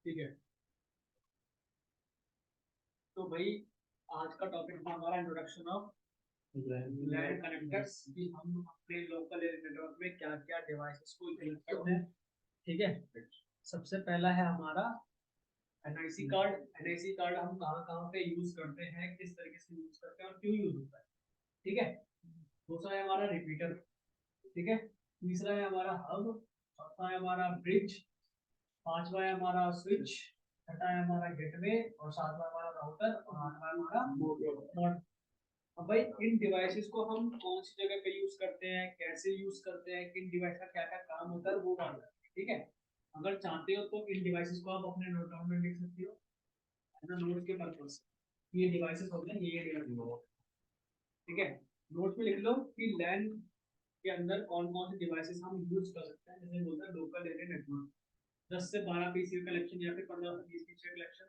ठीक है। तो भाई आज का टॉपिक था हमारा इंट्रोडक्शन ऑफ लैन कनेक्टर्स कि हम अपने लोकल एरिया नेटवर्क में क्या क्या डिवाइसेस को यूज करते हैं। ठीक है। सबसे पहला है हमारा एनआईसी कार्ड। एनआईसी कार्ड हम कहाँ कहाँ पे यूज करते हैं, किस तरीके से यूज करते हैं और क्यों यूज होता है। ठीक है। दूसरा है हमारा रिपीटर। ठीक है। तीसरा है हमारा हब। चौथा है हमारा ब्रिज। पांचवा है हमारा स्विच। छठा है हमारा गेटवे और सातवां हमारा राउटर और आठवां हमारा नोड। अब भाई इन डिवाइसेस को हम कौन सी जगह पे यूज करते हैं, कैसे यूज करते हैं, किन डिवाइस का क्या क्या काम होता है वो बात है। ठीक है। अगर चाहते हो तो इन डिवाइसेस को आप अपने नोट डाउन में लिख सकते हो, है ना, नोट्स के पर्पज से। ये डिवाइसेस होते हैं, ये डिवाइस। ठीक है। नोट्स में लिख लो कि लैन के अंदर कौन कौन से डिवाइसेस हम यूज कर सकते हैं। जैसे बोलते हैं लोकल एरिया नेटवर्क, 10 से 12 पीसी कलेक्शन या फिर 15 से 20 पीसी कलेक्शन,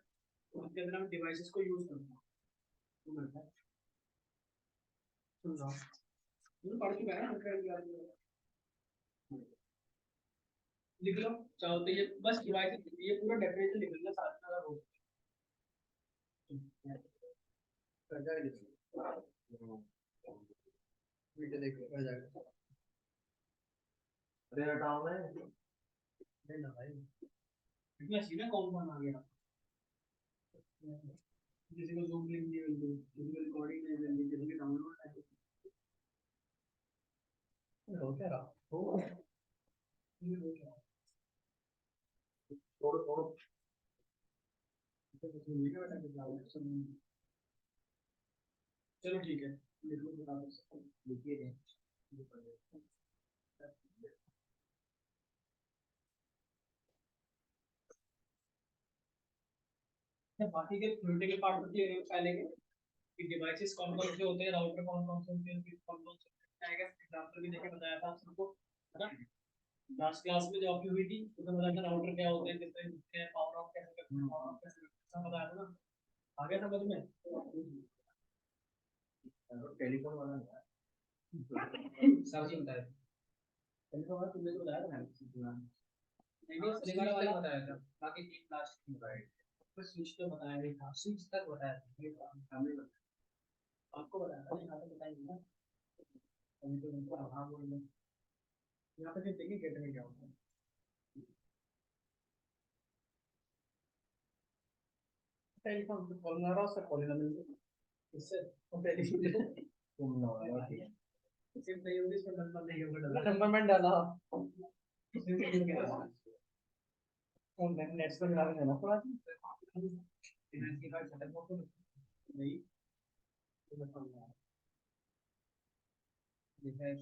तो उसके अंदर हम डिवाइसेस को यूज करते हैं। तो मिलता है, सुन लो, ये पढ़ चुका है ना, लिख लो। चाहो तो ये बस डिवाइस, ये पूरा डेफिनेशन लिख लेना साथ में, अगर हो कर जाएगा। वीडियो देख कर जाएगा। अरे हटाओ ना, नहीं ना भाई, इतना सीधा कौन कौन आ गया। किसी को जूम लिंक नहीं मिल रही, किसी को रिकॉर्डिंग नहीं मिल रही, किसी को डाउनलोड है, हो क्या रहा हो, ये हो क्या रहा? छोड़ो छोड़ो, इसे कुछ नहीं मिलेगा बेटा, कुछ डालो, सब नहीं। चलो ठीक है, लिख लो बता दो, लिखिए। बाकी के थ्योरेटिकल पार्ट तो क्लियर है पहले के, कि डिवाइसेस कौन कौन से होते हैं, राउटर कौन कौन से होते हैं, स्विच कौन कौन से होते हैं, एग्जांपल भी देके बताया था आप सबको, है ना। लास्ट क्लास में जो आपकी हुई थी उसमें बताया था राउटर क्या होते हैं, किस तरह दिखते हैं, पावर ऑफ कैसे करते हैं, पावर ऑफ कैसे करते हैं, सब बताया था ना। आ गया समझ में। टेलीफोन वाला सब चीज बताया था। टेलीफोन वाला तुमने जो बताया था ना, नहीं नहीं सिनेमा वाला बताया था, बाकी तीन लास्ट में बताया था। तो स्विच तो बताया नहीं था, स्विच तक बताया था, ये फैमिली आपको बताया था, यहाँ पे बताएंगे ना। अभी तो उनको हाँ बोल रहे, यहाँ पे फिर देखिए गेटवे क्या होता है। टेलीफोन पे कॉल ना रहा, उससे कॉल ना मिल रही, इससे तो टेलीफोन तुम ना सिम सही होगी, इसमें नंबर नहीं होगा, डाला नंबर मैंने डाला, सिम सही क्या फोन में नेट से मिला के देना थोड़ा इसकी कार्ड सेटअप हो तो नहीं, तो मैं समझा देखा है,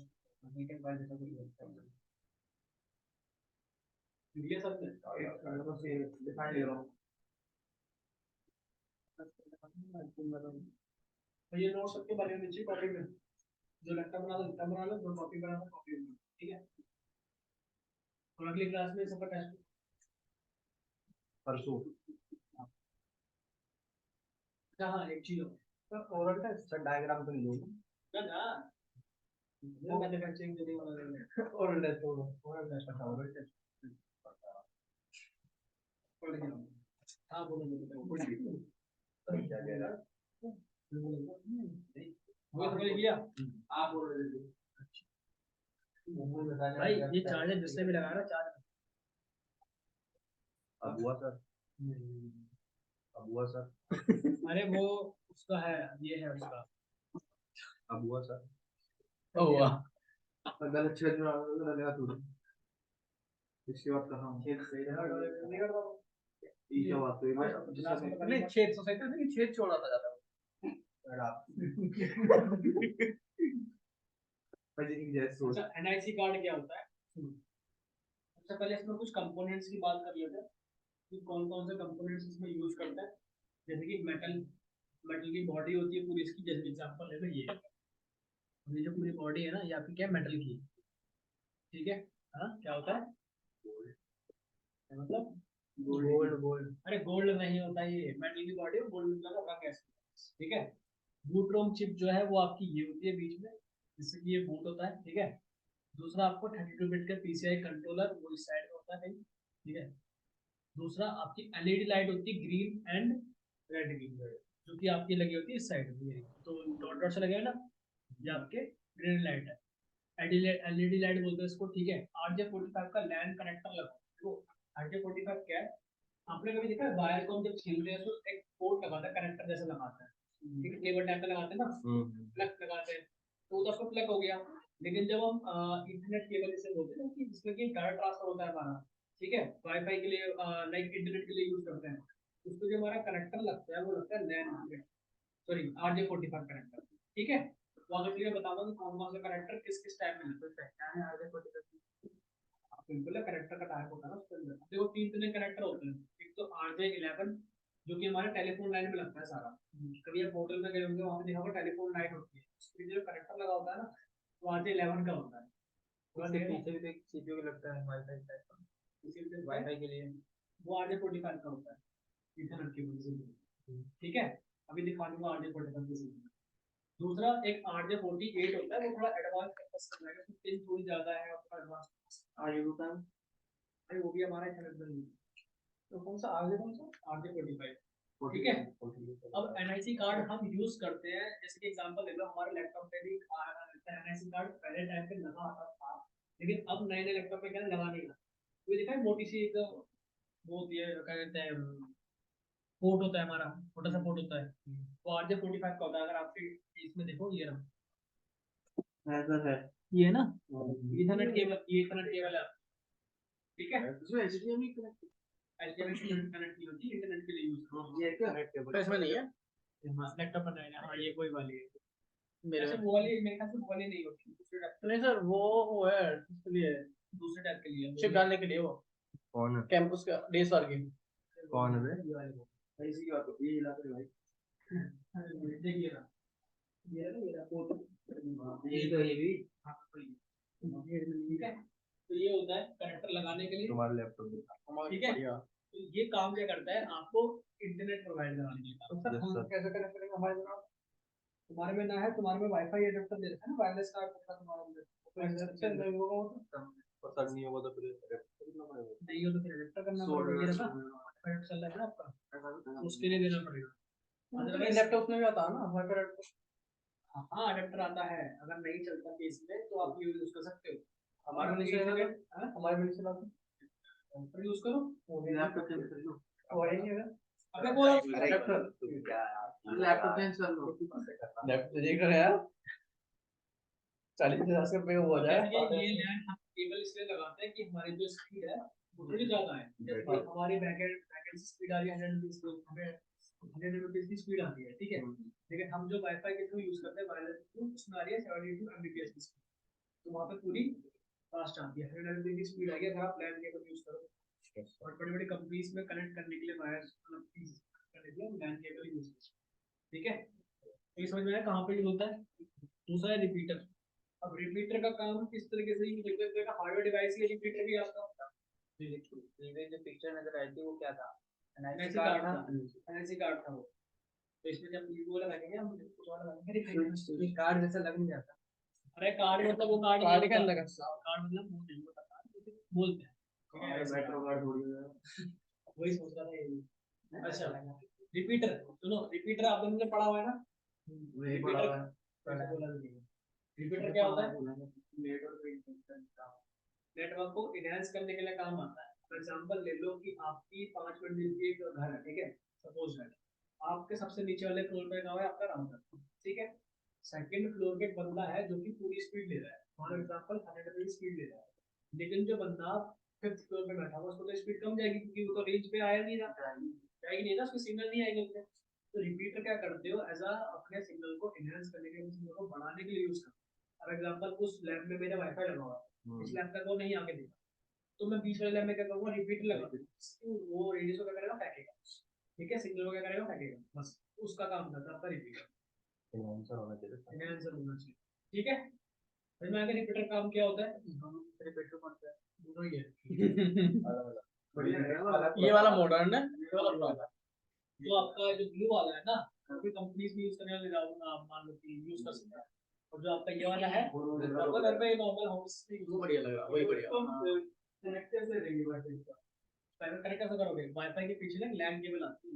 ठीक है फाइल जैसा कुछ ये सब मैं तो से दिखाई दे रहा हूँ। तो ये नोट सबके बने नीचे कॉपी में, जो लगता बना लो लगता बना लो, जो कॉपी बना लो कॉपी बना लो, ठीक है। और अगली क्लास में सबका टेस्ट परसों। अच्छा हाँ एक चीज हो, तो ओरल का सर डायग्राम तो नहीं दो ना ना, वो मैन्युफैक्चरिंग देने वाला है ओरल टेस्ट होगा, ओरल टेस्ट का ओरल टेस्ट पढ़ के आओ। हाँ बोलो बोलो क्या कह रहा वो समझ गया, आप बोल रहे थे भाई, ये चार्जर जिससे भी लगा रहा चार्ज अब हुआ सर, अब हुआ सर अरे वो उसका है, ये है उसका, अब हुआ सर, हुआ गलत छेद में लगा तू, इसकी बात कर रहा हूँ, छेद सही नहीं कर रहा हूँ, ये क्या बात हुई भाई, नहीं छेद तो सही था, नहीं छेद छोड़ा था ज्यादा अच्छा एनआईसी कार्ड क्या होता है। सबसे पहले इसमें कुछ कंपोनेंट्स की बात कर लेते हैं कि कौन कौन से कंपोनेंट्स इसमें यूज करते हैं। जैसे कि मेटल, मेटल की बॉडी होती है पूरी इसकी, जैसे एग्जांपल है ना ये जो पूरी बॉडी है ना ये आपकी क्या मेटल की, ठीक है। हाँ क्या होता है मतलब गोल्ड, गोल्ड अरे गोल्ड नहीं होता, ये मेटल की बॉडी है, गोल्ड का रंग है, ठीक है। बूट रोम चिप जो है वो आपकी ये होती है बीच में, जिससे कि ये बूट होता है, ठीक है। दूसरा आपको 32 बिट का पीसीआई कंट्रोलर वो इस साइड में होता है कहीं, ठीक है। दूसरा आपकी एलईडी लाइट होती है ग्रीन एंड रेड की, जो कि आपकी लगी होती है इस साइड में, तो डॉट डॉट से लगे ना, ये आपके ग्रीन लाइट है, एलईडी लाइट बोलते हैं इसको, ठीक है। RJ45 का लैन कनेक्टर लगा, तो RJ45 क्या है, आपने कभी देखा है वायर को हम जब छीलते हैं तो एक पोर्ट लगाता है, कनेक्टर जैसा लगाता है, ठीक है, केबल टाइप का लगाते हैं ना, प्लग लगाते हैं, तो उधर तो प्लग हो गया। लेकिन जब हम इंटरनेट केबल जैसे बोलते हैं ना, कि जिसमें कि डाटा ट्रांसफर होता है हमारा, ठीक है, वाईफाई के लिए, लाइक इंटरनेट के लिए यूज करते हैं, उसको जो हमारा कनेक्टर लगता है वो लगता है लैन, सॉरी RJ45 कनेक्टर, ठीक है। तो अगर मुझे बताओ कि कौन कौन सा कनेक्टर किस किस टाइप में लगता है, क्या है RJ45, सिंपल है, कनेक्टर का टाइप होता है ना उसके अंदर, देखो तीन तरह कनेक्टर होते हैं। एक तो RJ11 जो कि हमारे टेलीफोन लाइन में लगता है सारा, कभी आप होटल में गए होंगे, वहां पे देखा होगा टेलीफोन लाइन होती है, उसके जो कनेक्टर लगा होता है ना, वो RJ11 का होता है। उसके पीछे भी एक सीपीयू लगता है वाईफाई टाइप का, इसी वाईफाई के लिए वो RJ45 का होता है, इथरनेट की वजह से, ठीक है। अभी दिखा दूंगा RJ45 की। दूसरा एक RJ48 होता है, वो थोड़ा एडवांस कैंपस का है, उसमें पिन थोड़ी ज्यादा है, आपका एडवांस RJ भाई वो भी हमारा इथरनेट में नहीं है। तो कौन सा RJ45, ठीक है। अब एनआईसी कार्ड हम यूज करते हैं, जैसे कि एग्जांपल ले लो, हमारे लैपटॉप पे भी एनआईसी कार्ड पहले टाइम पे लगा आता था, लेकिन अब नए नए लैपटॉप पे क्या है, लगा नहीं रहा, तो ये देखा है मोटी सी एक वो होती है, क्या कहते हैं, पोर्ट होता है हमारा, छोटा सा पोर्ट होता है, वो RJ45 का होता है। अगर आपके इसमें देखो ये रहा, ऐसा है, ये है ना इथरनेट केबल, ये इथरनेट केबल है, ठीक है। इसमें HDMI कनेक्ट नहीं होती, इंटरनेट के लिए यूज, ये क्या तो इसमें नहीं है, लैपटॉप पर नहीं है, हाँ ये कोई वाली है मेरे, वो वाली मेरे ख्याल से वो वाली नहीं होती, दूसरे टाइप, नहीं सर वो है इसके लिए, दूसरे टाइप के लिए चिप डालने के लिए, वो कौन है, कैंपस का DSLR की, कौन है भाई, इसी की बात होती है, ये हिला कर भाई देखिए ना, ये रहा पोर्ट, ये तो ये भी, हाँ ठीक है। तो ये होता है कनेक्टर लगाने के लिए तुम्हारे लैपटॉप, ठीक है। तो ये काम क्या करता है, आपको इंटरनेट प्रोवाइड कराने के लिए, तो सर हम कैसे कनेक्ट करेंगे, हमारे जनाब तुम्हारे में ना है, तुम्हारे में वाईफाई एडेप्टर दे रखा है ना, वायरलेस कार्ड होता है तुम्हारे अंदर, तो नहीं होगा वो, तो पता नहीं होगा, तो फिर नहीं हो तो फिर एडेप्टर करना पड़ेगा ना, वाईफाई चल रहा है ना आपका, उसके लिए देना पड़ेगा, अदरवाइज लैपटॉप में भी आता है ना वाईफाई एडेप्टर, हाँ अडेप्टर आता है, अगर नहीं चलता केस में तो आप ये यूज कर सकते हो, हमारे में नहीं चलेगा, हमारे में नहीं चला यूज करो, लैपटॉप चेंज कर लो, वो ही नहीं है, अबे वो लैपटॉप चेंज कर लो, लैपटॉप चेंज कर यार, 40,000 का पे हो जाए। ये लैन हम केबल इसलिए लगाते हैं कि हमारी जो स्पीड है वो थोड़ी ज्यादा है, जैसे हमारी बैकएंड बैकएंड स्पीड आ रही है 100 Mbps की स्पीड आती है, ठीक है, लेकिन हम जो वाईफाई के थ्रू यूज करते हैं वायरलेस थ्रू, उसमें आ रही है 72 Mbps की स्पीड, तो वहाँ पे पूरी फास्ट आती है, 100 Mbps की स्पीड आएगी अगर आप लैन केबल यूज करो, और बड़ी बड़ी कंपनीज में कनेक्ट करने के लिए वायर करने के लिए लैन केबल यूज करते हैं, ठीक है। तो ये समझ में आया कहाँ पे यूज होता है। दूसरा है रिपीटर। अब रिपीटर का काम किस तरीके से यूज करते हैं, हार्डवेयर डिवाइस के रिपीटर भी आता है, ये जो पिक्चर नजर आई थी वो क्या था, एनआईसी कार्ड था, एनआईसी कार्ड था वो, तो इसमें जब वीडियो लगाएंगे हम कुछ और लगाएंगे, ये कार्ड जैसा लग नहीं जाता, अरे कार्ड मतलब वो कार्ड कार्ड के अंदर का कार्ड, मतलब वो नहीं होता कार्ड, बोलते हैं मेट्रो कार्ड थोड़ी है, वही सोच रहा था ये। अच्छा रिपीटर सुनो, रिपीटर आप लोगों ने पढ़ा हुआ है ना, वही पढ़ा हुआ है, रिपीटर क्या होता है, नेटवर्क को इनहेंस करने के लिए काम आता है। फॉर एग्जांपल ले लो कि आपकी 5 मंजिल की एक घर है, ठीक है, सपोज है, आपके सबसे नीचे वाले फ्लोर पे है आपका राउटर, ठीक है, सेकंड फ्लोर पे एक बंदा है जो कि पूरी स्पीड ले रहा है, फॉर एग्जांपल 100 की स्पीड ले रहा है, लेकिन जो बंदा फिफ्थ फ्लोर पे बैठा हुआ उसको तो स्पीड कम जाएगी, क्योंकि वो तो रेंज पे आया नहीं रहा, जाएगी नहीं ना, उसको सिग्नल नहीं आएगा उसमें। तो रिपीटर क्या करते हो, एज अपने सिग्नल को एनहांस करने के लिए, सिग्नल को बढ़ाने के लिए यूज करते हो। फॉर एग्जांपल उस लैब में मेरा वाईफाई लगा हुआ है, इस लैब तक वो नहीं आके देगा, तो मैं बीच वाले लैब में क्या करूंगा, रिपीटर लगा दूंगा, वो रेडियो को क्या करेगा, फेंकेगा, ठीक है, सिग्नल को क्या करेगा, फेंकेगा, बस उसका काम करता है आपका रिपीटर, एनहांसर होना चाहिए, एनहांसर होना चाहिए, ठीक है। फिर मैं आगे रिपीटर काम क्या होता है, रिपीटर कौन सा है, दोनों ही है ये वाला मॉडर्न है, ये वाला पुराना है। जो आपका जो ब्लू वाला है ना, कोई कंपनीज भी यूज करने वाले जाऊंगा, आप मान लो कि यूज कर सकते हैं, और जो आपका ये वाला है आपका घर पे नॉर्मल हाउस में यूज बढ़िया लग रहा है, वही बढ़िया कनेक्टर से रहेंगे बात इसका, प्राइवेट कनेक्ट कैसे करोगे? वाईफाई के पीछे ना लैन केबल आती है,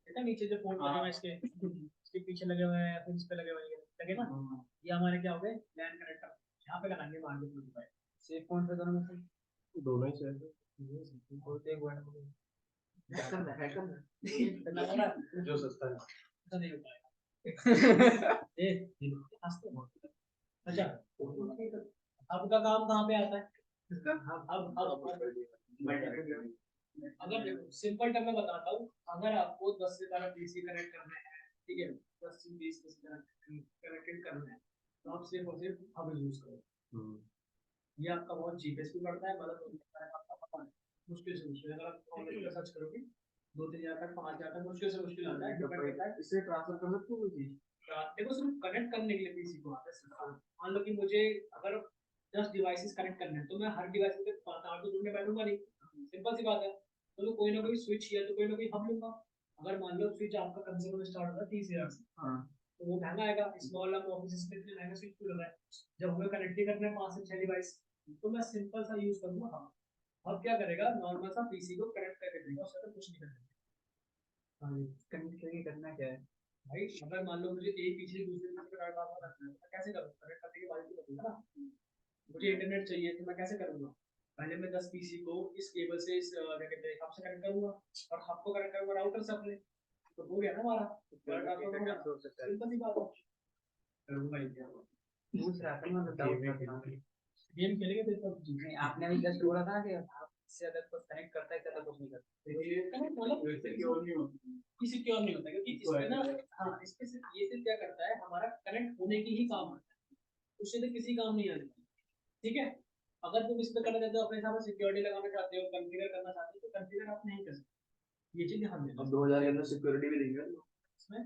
ठीक है, नीचे जो पोर्ट लगे हुए हैं इसके पीछे लगे हुए हैं, फिर इस पे लगे हुए हैं, लगे ना, ये हमारे क्या हो गए? लैन कनेक्टर। यहाँ पे लगाएंगे मान लो वाईफाई। सेफ कौन सा दोनों में से? दोनों ही सेफ है। और एक वर्ड में हैक करना है जो सस्ता है, ऐसा नहीं हो पाएगा। ए हंसते हो। अच्छा, अब का काम कहाँ पे आता है? अब अगर देखो सिंपल टर्म में बताता हूँ, अगर आपको 10 से 12 पीसी कनेक्ट करने हैं, ठीक है, 10 से 20 कनेक्टेड करना है, तो आप सिर्फ और सिर्फ हब यूज करो। ये आपका बहुत चीपेस्ट भी पड़ता है, मतलब होता है आपका पता नहीं, मुश्किल से मुश्किल अगर आप ऑनलाइन पे सर्च करोगे 2-3 हज़ार तक 5 हज़ार तक मुश्किल से मुश्किल आता है, डिपेंड करता है। इससे ट्रांसफर कर सकते हो कोई चीज? देखो सिर्फ कनेक्ट करने के लिए पीसी को आता है। मान लो कि मुझे अगर 10 डिवाइसेस कनेक्ट करने हैं, तो मैं हर डिवाइस पे 5-8 तो ढूंढने बैठूंगा नहीं, सिंपल सी बात है। तो कोई ना कोई स्विच या तो कोई ना कोई हब लूंगा। अगर मान लो स्विच आपका कम से कम स्टार्ट होता है 30,000 से, तो वो महंगा आएगा। स्मॉल ऑफिस में इतने महंगे स्विच क्यों लगा है? जब हमें कनेक्ट ही करना है 5 से 6 डिवाइस, तो मैं सिंपल सा यूज करूंगा हब। हब क्या करेगा? नॉर्मल सा पीसी को कनेक्ट करके देगा, उससे तो कुछ नहीं करेगा। हाँ जी, कनेक्ट करके करना क्या है भाई? अगर मान लो मुझे एक पीछे दूसरे पीछे का डाटा रखना है, तो कैसे करूँ? कनेक्ट करने के बाद ही करूँगा ना। मुझे इंटरनेट चाहिए तो मैं कैसे करूँगा? पहले मैं 10 पीसी को इस केबल से इस क्या कहते हैं हब से कनेक्ट करूँगा, और हब को कनेक्ट करूँगा राउटर से अपने, तो हो गया ना हमारा सिंपल सी बात है। करूँगा ही क्या? पूछ रहा था मैं, बताओ गेम खेलेंगे फिर तो नहीं। आपने अभी जस्ट बोला था कि आपसे अगर कुछ कनेक्ट करता है तो कुछ नहीं करता, मतलब सिक्योर नहीं होता, कि सिक्योर नहीं होता, क्योंकि इसमें ना, हाँ इसके सिर्फ ये सिर्फ क्या करता है, हमारा कनेक्ट होने की ही काम आता है, उससे तो किसी काम नहीं आती। ठीक है, अगर तुम इस पे करना चाहते हो, अपने हिसाब से सिक्योरिटी लगाना चाहते हो, कॉन्फ़िगर करना चाहते हो, तो कॉन्फ़िगर आप नहीं कर सकते। ये चीज ध्यान देना। अब 2000 के अंदर सिक्योरिटी भी देंगे इसमें।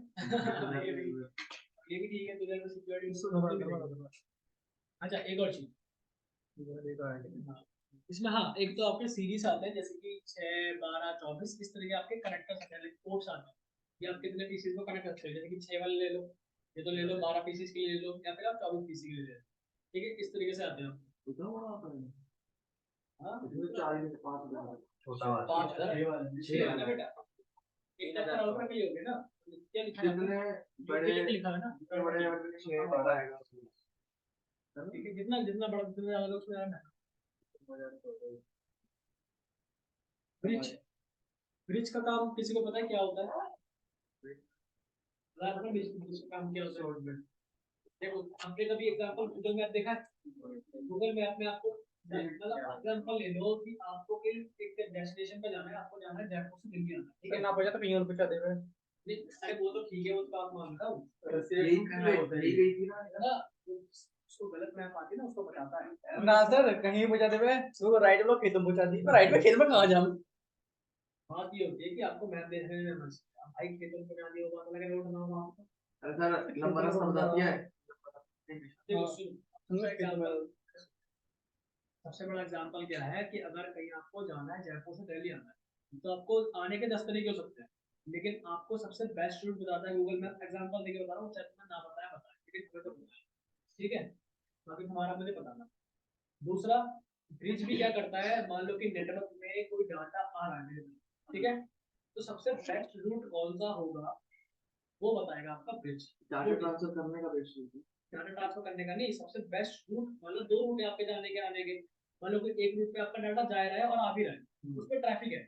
ये भी ठीक है, 2000 में सिक्योरिटी। अच्छा एक और चीज, हाँ, इसमें हाँ एक तो आपके सीरीज आते हैं, जैसे कि 6, 12, 24 इस तरह के आपके कनेक्टर्स आते हैं, पोर्ट्स आते हैं। ये आप कितने पीसीज को कनेक्ट करते हो? जैसे कि 6 वाले ले लो, ये तो ले लो, 12 पीसीज के लिए ले लो, या फिर आप 24 पीसी के लिए ले लो। ठीक है, इस तरीके से आते हैं आप। हाँ, 4 में से 5 छोटा वाला, 5 वाला बेटा, एक तो राउटर के लिए हो गया ना, क्या लिखा है? कितने बड़े लिखा है ना, बड़े 6, 12 आएगा उसमें। ठीक है, जितना जितना बड़ा जितना ज्यादा उसमें आना। ब्रिज, ब्रिज का काम किसी को पता है क्या होता है? ब्रिज का काम क्या होता है? देखो हमने कभी एग्जांपल गूगल मैप देखा है? गूगल मैप में आपको मतलब एग्जांपल ले लो कि आपको एक डेस्टिनेशन पे जाना है, आपको जाना है जयपुर से दिल्ली आना है, ठीक है ना? बजा तो कहीं और पहुंचा देगा नहीं, अरे वो तो ठीक है, वो तो आप मानता हूँ, यही गई थी ना, उसको गलत मैप आती है ना, उसको बताता है ना सर, कहीं पहुंचा देवे, वो राइट में खेत में पहुंचा दी, राइट में खेत में कहां जाऊं? बात ये होती है कि आपको मैप देखने में मस्त भाई, खेतों में पहुंचा दिया, बात लगे रोड बनाओ वहां। अरे सर लंबा रास्ता बताती है। देखो सुनो, सबसे बड़ा एग्जांपल क्या है कि अगर कहीं आपको जाना है, जयपुर से दिल्ली आना है, तो आपको आने के 10 तरीके हो सकते हैं, लेकिन आपको सबसे बेस्ट रूट बताता है गूगल मैप। एग्जांपल देके बता रहा हूँ, चाहे तुम्हें ना बताया लेकिन तुम्हें तो बताया, ठीक है, बाकी तुम्हारा मुझे बताना। दूसरा, ब्रिज भी क्या करता है, मान लो कि नेटवर्क में कोई डाटा आ रहा है, ठीक है, तो सबसे बेस्ट रूट कौन सा होगा वो बताएगा आपका ब्रिज। डाटा ट्रांसफर करने का बेस्ट रूट, डाटा ट्रांसफर करने का नहीं, सबसे बेस्ट रूट, मतलब 2 रूट है आपके जाने के आने के। मान लो कि एक रूट पे आपका डाटा जा रहा है और आ भी रहा है, उस पर ट्रैफिक है,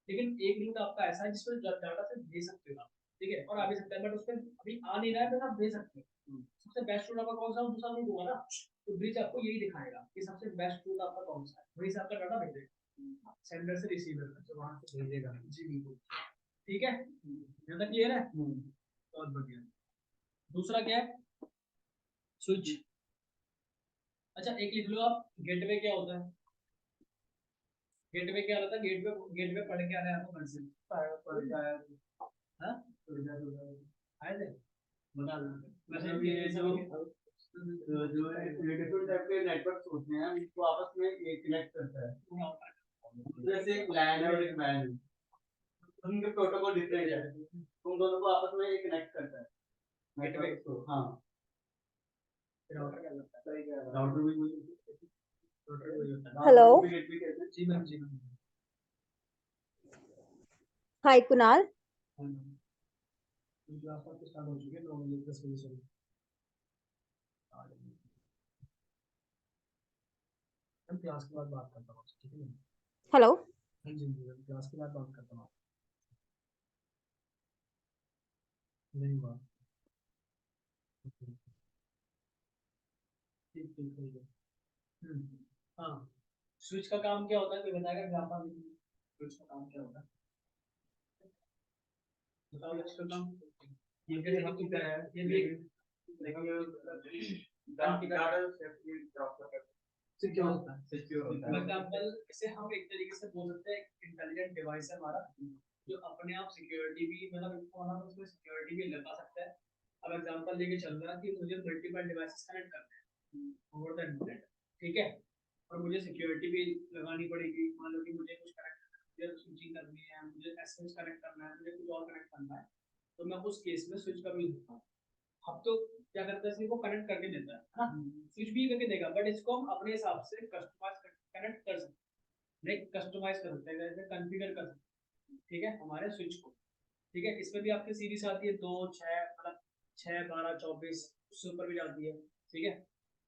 लेकिन एक रूट आपका ऐसा है जिसमें डाटा से भेज सकते हो आप, ठीक है, और आ भी सकता है, बट उस पर अभी आ नहीं रहा है, तो आप भेज सकते हो। सबसे बेस्ट रूट आपका कौन सा, दूसरा रूट हुआ ना, तो ब्रिज आपको यही दिखाएगा कि सबसे बेस्ट रूट आपका कौन सा है, वही से आपका डाटा भेजेगा, सेंडर से रिसीवर तक, तो वहां से भेजेगा। जी बिल्कुल, ठीक है, यहाँ तक क्लियर है? बहुत बढ़िया। दूसरा क्या है? स्विच। अच्छा एक लिख लो आप, गेटवे क्या होता है? गेटवे क्या होता है? गेटवे, गेटवे पढ़ के आ रहे हैं आपको कौन से? हाँ आए थे, बता दो वैसे ये सब जो डिफरेंट टाइप के नेटवर्क्स होते हैं उनको आपस में ये कनेक्ट करता है, जैसे एक लैन है और एक मैन है, उनके प्रोटोकॉल डिफरेंट है, उन दोनों को आपस में ये कनेक्ट करता है नेटवर्क को। हाँ, राउटर क्या करता है? राउटर भी, हेलो जी मैम, जी मैम। Hi Kunal. क्लास आपकी स्टार्ट हो चुकी है 9 बजे 10 बजे से। हम क्लास के बाद बात करता हूँ, ठीक है? Hello. हाँ जी जी, क्लास के बाद बात करता हूँ। नहीं हुआ। ठीक ठीक ठीक है। हाँ, स्विच का काम क्या होता है कोई बताएगा? एग्जांपल स्विच का काम क्या होता है? बताओ स्विच का काम। ये जैसे हम की तरह है, ये देख सिक्योर होता है। सिक्योर होता है। एग्जांपल इसे हम एक तरीके से बोल सकते हैं इंटेलिजेंट डिवाइस है हमारा, जो अपने आप सिक्योरिटी भी मतलब इसको उसमें सिक्योरिटी भी लगा सकता है। अब एग्जांपल लेके चल रहा है कि मुझे मल्टीपल डिवाइसेस कनेक्ट करने हैं ओवर द इंटरनेट, ठीक है? और मुझे सिक्योरिटी भी लगानी पड़ेगी। मान लो कि मुझे कुछ कनेक्ट करना है, मुझे स्विचिंग करनी है, मुझे एसएमएस कनेक्ट करना है, मुझे कुछ और कनेक्ट करना है, तो मैं उस केस में स्विच का भी यूज करता हूँ। अब तो क्या करता है, इसको कनेक्ट करके देता है ना, स्विच भी करके देगा, बट इसको हम अपने हिसाब से कस्टमाइज कनेक्ट कर सकते हैं, नहीं कस्टमाइज कर सकते हैं, जैसे कॉन्फ़िगर कर सकते हैं, ठीक है, हमारे स्विच को। ठीक है, इसमें भी आपकी सीरीज आती है 2 6 मतलब 6 12 24, उससे ऊपर भी जाती है, ठीक है,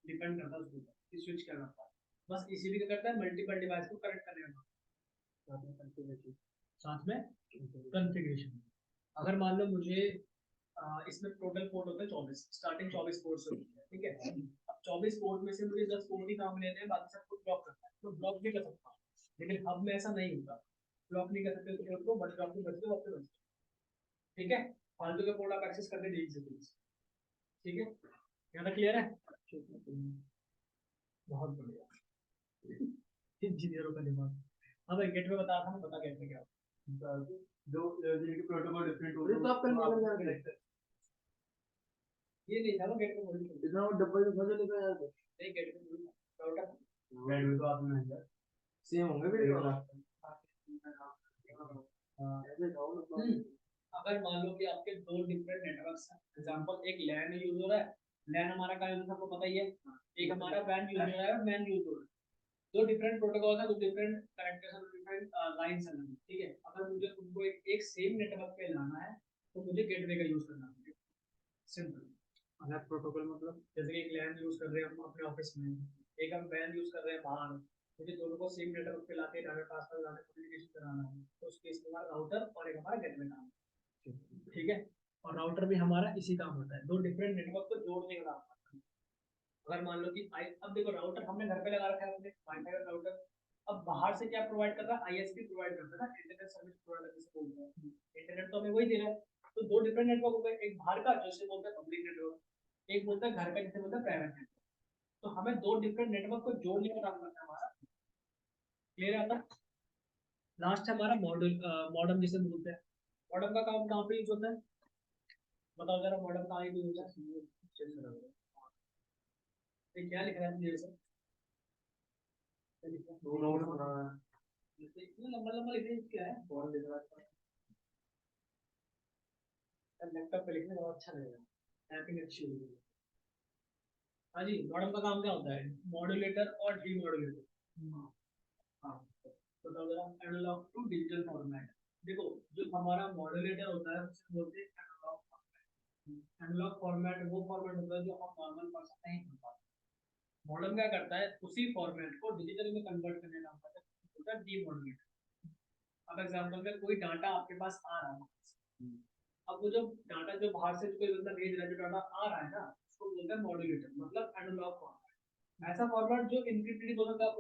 डिपेंड करता है उसके ऊपर कि स्विच क्या करता है। बस इसी भी क्या करता है, मल्टीपल डिवाइस को कनेक्ट करने में साथ में कॉन्फ़िगरेशन। अगर मान लो मुझे इसमें टोटल पोर्ट होता है 24, स्टार्टिंग 24 पोर्ट से होती है, ठीक है? अब 24 पोर्ट में से मुझे 10 पोर्ट ही काम लेते हैं, बाकी सब कुछ ब्लॉक करना है, तो ब्लॉक भी कर सकता हूँ। लेकिन अब में ऐसा नहीं होता, ब्लॉक नहीं कर सकते उसके को, बट ब्लॉक भी बचते वक्त बचते, ठीक है? फालतू के पोर्ट आप एक्सेस करके देख सकते हैं, ठीक है? यहाँ तक क्लियर है? बहुत बढ़िया, इंजीनियरों का दिमाग। अब गेट में बताया था, मैं बता गेट में क्या दो जिनके प्रोटोकॉल डिफरेंट हो रहे हैं, ये नहीं था वो गेट पे बोली इतना वो डब्बा जो फंसे लेकर आया था, नहीं गेट पे बोली राउटर गेट में तो आपने अंदर सेम होंगे फिर वाला। अगर मान लो कि आपके दो डिफरेंट नेटवर्क्स हैं, एग्जांपल एक लैन यूज हो रहा है, लैन हमारा का यूज आपको पता ही है, एक हमारा वैन यूज हो रहा है और मैन यूज हो रहा है, दो डिफरेंट प्रोटोकॉल है, दो डिफरेंट कनेक्टर्स और डिफरेंट लाइंस हैं, ठीक है? अगर मुझे उनको एक सेम नेटवर्क पे लाना है तो मुझे गेटवे का यूज करना है, सिंपल। अलग प्रोटोकॉल मतलब जैसे कि एक लैन यूज कर रहे हैं हम अपने ऑफिस में, एक हम वैन यूज कर रहे हैं बाहर, मुझे दोनों को सेम नेटवर्क पे लाके डाटा ट्रांसफर लाना, कम्युनिकेशन कराना है, तो उस केस में हमारा राउटर और एक हमारा गेटवे काम, ठीक है? और राउटर भी हमारा इसी काम होता है, दो डिफरेंट नेटवर्क को जोड़ने का काम करता है। अगर मान लो कि अब देखो राउटर हमने घर पे लगा रखा है, अपने वाईफाई का राउटर, अब बाहर से क्या प्रोवाइड कर रहा है? आईएसपी प्रोवाइड करता है ना, इंटरनेट सर्विस प्रोवाइडर जिसे बोलते हैं, इंटरनेट तो हमें वही दे रहा है। तो दो डिफरेंट नेटवर्क हो गए, एक बाहर का जैसे बोलते हैं पब्लिक नेटवर्क, एक बोलता है घर का जिसे बोलते हैं प्राइवेट नेटवर्क। तो हमें दो डिफरेंट नेटवर्क को जोड़ने का काम करना है हमारा, क्लियर आता है? लास्ट है हमारा मॉडर्न जिसे बोलते हैं। मॉडर्न का काम कहाँ पे यूज होता है, बताओ जरा, मॉडर्न कहाँ यूज होता है? ये क्या लिख रहा है मुझे सर? इतना लंबा लंबा लिख रहे हैं, क्या है? कौन लिख रहा है? लैपटॉप पे लिखने बहुत अच्छा लगेगा, टाइपिंग अच्छी होगी। हाँ जी, मॉडर्न का काम क्या होता है? मॉड्यूलेटर और डीमॉड्यूलेटर। हाँ, बताओ जरा, एनालॉग टू डिजिटल फॉर्मेट। देखो, जो हमारा मॉड्यूलेटर होता है उसे बोलते हैं एनालॉग फॉर्मेट। एनालॉग फॉर्मेट वो फॉर्मेट होता है जो हम नॉर्मल पर्सन नहीं कर पाते। मॉडर्न क्या करता है, उसी फॉर्मेट को डिजिटल में कन्वर्ट करने का काम करता है, होता है डीमॉड्यूलेटर। अब एग्जांपल में कोई डाटा आपके पास आ रहा है, अब वो जो डाटा जो बाहर से कोई बंदा भेज रहा है, जो डाटा आ रहा है ना, उसको बोलते हैं मॉड्यूलेटर, मतलब एनालॉग फॉर्मेट। ऐसा फॉर्मेट जो इनक्रिप्टेड होता है,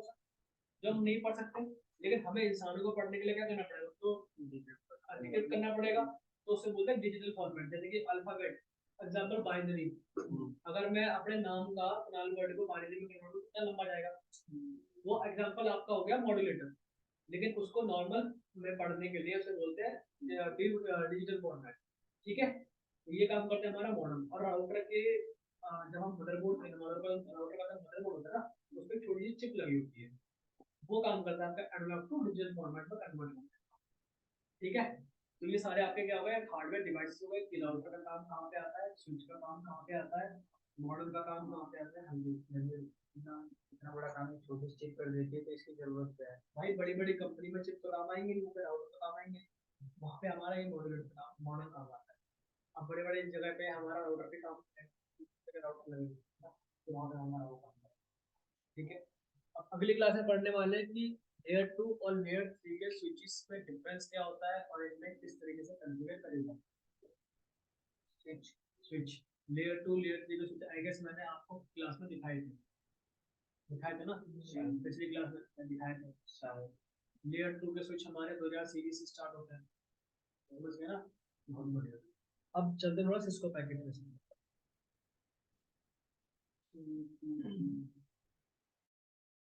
जो हम नहीं पढ़ सकते, लेकिन हमें इंसानों को पढ़ने के लिए क्या करना पड़ेगा, तो डिक्रिप्ट करना पड़ेगा, तो उससे बोलते हैं डिजिटल फॉर्मेट। जैसे कि अल्फाबेट, एग्जांपल बाइनरी, अगर मैं अपने नाम का कुणाल वर्ड को बाइनरी में कन्वर्ट करूं कितना लंबा जाएगा, वो एग्जांपल आपका हो गया मॉड्यूलेटर। लेकिन उसको नॉर्मल में पढ़ने के लिए उसे बोलते हैं डिजिटल फॉर्मेट, ठीक है? तो ये काम करते हैं हमारा मॉडर्न। और राउटर के जब हम मदरबोर्ड राउटर का मदरबोर्ड होता है ना, उस पर छोटी सी चिप लगी होती है, वो काम करता है आपका एनालॉग टू डिजिटल फॉर्मेट में कन्वर्ट करना, ठीक है? तो ये सारे आपके क्या हो गए, हार्डवेयर डिवाइस हो गए कि राउटर का काम कहाँ पे आता है, स्विच का काम कहाँ पे आता है, मॉडल का काम कहाँ पे आता है। हाँ जी, इतना बड़ा काम छोटी चिप कर देती है, तो इसकी जरूरत क्या है भाई? बड़ी बड़ी कंपनी में चिप तो काम आएंगे नहीं, राउटर तो काम आएंगे, वहाँ पे हमारा ये मॉडल काम आता है। अब बड़े बड़े जगह पे हमारा राउटर भी काम है, राउटर लगेगा तो वहाँ पे हमारा वो काम है। ठीक है, अब अगली क्लास में पढ़ने वाले हैं कि लेयर 2 और लेयर 3 के स्विचेस में डिफरेंस क्या होता है और इनमें किस तरीके से कॉन्फ़िगर करेगा। स्विच स्विच लेयर 2 लेयर 3 के स्विच आई गेस मैंने आपको क्लास में दिखाए थे ना, पिछली क्लास में दिखाए थे शायद। लेयर 2 के स्विच हमारे 2000 सीरीज से स्टार्ट होते हैं, समझ गए ना, बहुत बढ़िया। अब चलते थोड़ा सिस्को पैकेट में।